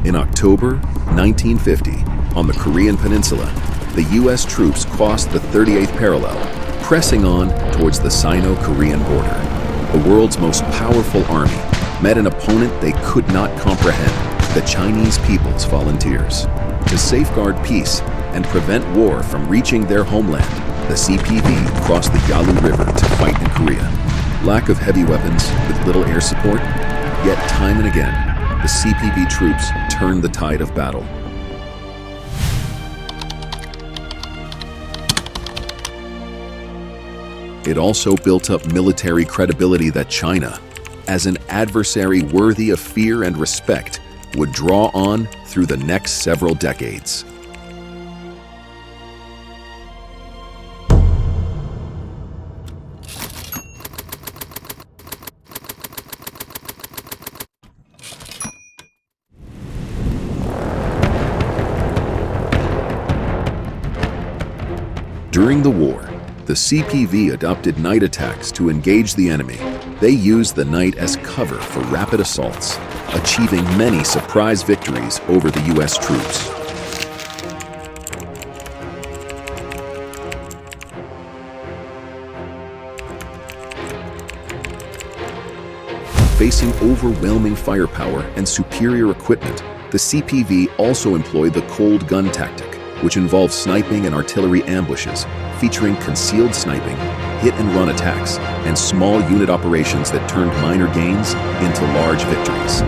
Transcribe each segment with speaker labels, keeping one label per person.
Speaker 1: In October 1950, on the Korean Peninsula, the U.S. troops crossed the 38th parallel, pressing on towards the Sino-Korean border. The world's most powerful army met an opponent they could not comprehend, the Chinese People's Volunteers. To safeguard peace and prevent war from reaching their homeland, the CPV crossed the Yalu River to fight in Korea. Lack of heavy weapons with little air support, yet time and again, the CPV troops turned the tide of battle. It also built up military credibility that China, as an adversary worthy of fear and respect, would draw on through the next several decades. During the war, the CPV adopted night attacks to engage the enemy. They used the night as cover for rapid assaults, achieving many surprise victories over the U.S. troops. Facing overwhelming firepower and superior equipment, the CPV also employed the cold gun tactic, which involves sniping and artillery ambushes, featuring concealed sniping, hit-and-run attacks, and small unit operations that turned minor gains into large victories.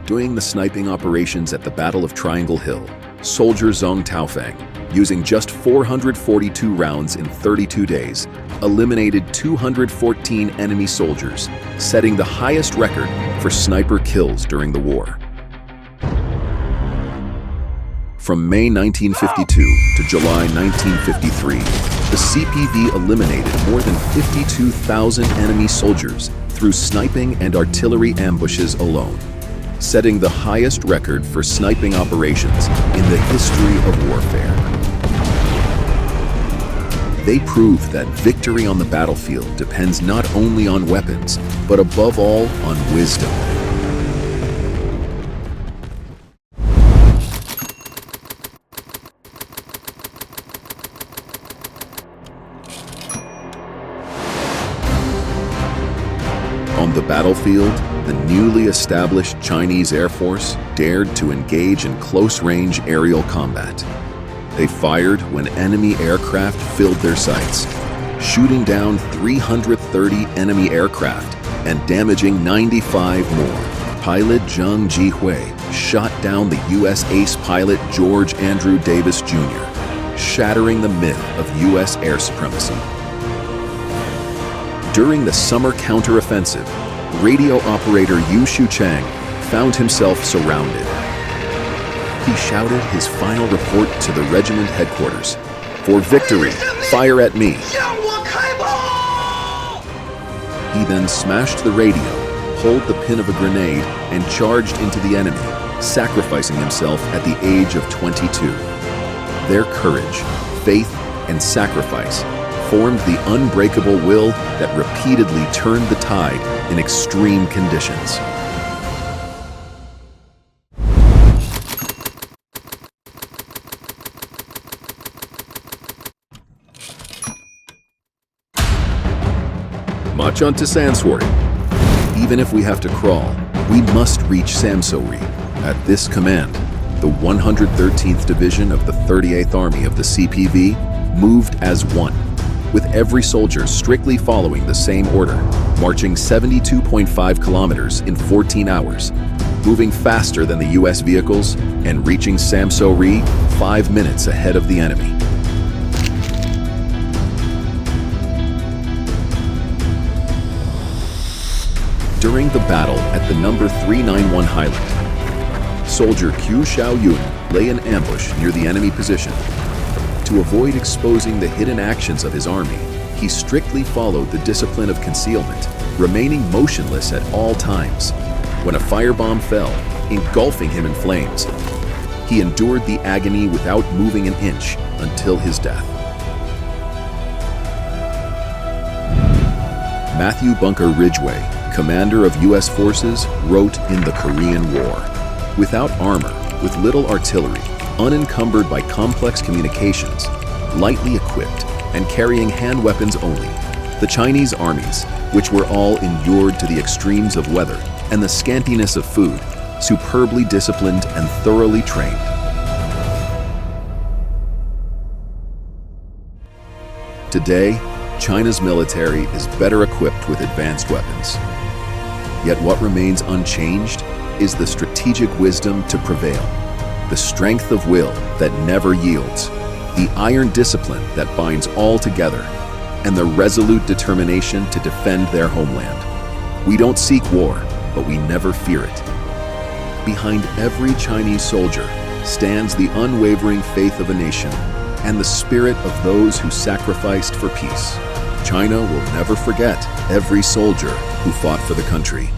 Speaker 1: During the sniping operations at the Battle of Triangle Hill, soldier Zhang Taofang, using just 442 rounds in 32 days, eliminated 214 enemy soldiers, setting the highest record for sniper kills during the war. From May 1952 to July 1953, the CPV eliminated more than 52,000 enemy soldiers through sniping and artillery ambushes alone, setting the highest record for sniping operations in the history of warfare. They proved that victory on the battlefield depends not only on weapons, but above all on wisdom. On the battlefield, the newly established Chinese Air Force dared to engage in close-range aerial combat. They fired when enemy aircraft filled their sights, shooting down 330 enemy aircraft and damaging 95 more. Pilot Zheng Jihui shot down the U.S. ace pilot George Andrew Davis Jr., shattering the myth of U.S. air supremacy. During the summer counteroffensive, radio operator Yu Shu-chang found himself surrounded. He shouted his final report to the regiment headquarters, "For victory, fire at me." He then smashed the radio, pulled the pin of a grenade, and charged into the enemy, sacrificing himself at the age of 22. Their courage, faith, and sacrifice formed the unbreakable will that repeatedly turned the tide in extreme conditions. March on to Sansori. Even if we have to crawl, we must reach Samsori. At this command, the 113th Division of the 38th Army of the CPV moved as one, with every soldier strictly following the same order, marching 72.5 kilometers in 14 hours, moving faster than the U.S. vehicles, and reaching Samsori 5 minutes ahead of the enemy. During the battle at the number 391 Highland, soldier Qiu Xiaoyun lay in ambush near the enemy position. To avoid exposing the hidden actions of his army, he strictly followed the discipline of concealment, remaining motionless at all times. When a firebomb fell, engulfing him in flames, he endured the agony without moving an inch until his death. Matthew Bunker Ridgway, commander of U.S. forces, wrote in the Korean War, Without armor, with little artillery, unencumbered by complex communications, lightly equipped, and carrying hand weapons only, the Chinese armies, which were all inured to the extremes of weather and the scantiness of food, superbly disciplined and thoroughly trained. Today, China's military is better equipped with advanced weapons. Yet what remains unchanged is the strategic wisdom to prevail, the strength of will that never yields, the iron discipline that binds all together, and the resolute determination to defend their homeland. We don't seek war, but we never fear it. Behind every Chinese soldier stands the unwavering faith of a nation and the spirit of those who sacrificed for peace. China will never forget every soldier who fought for the country.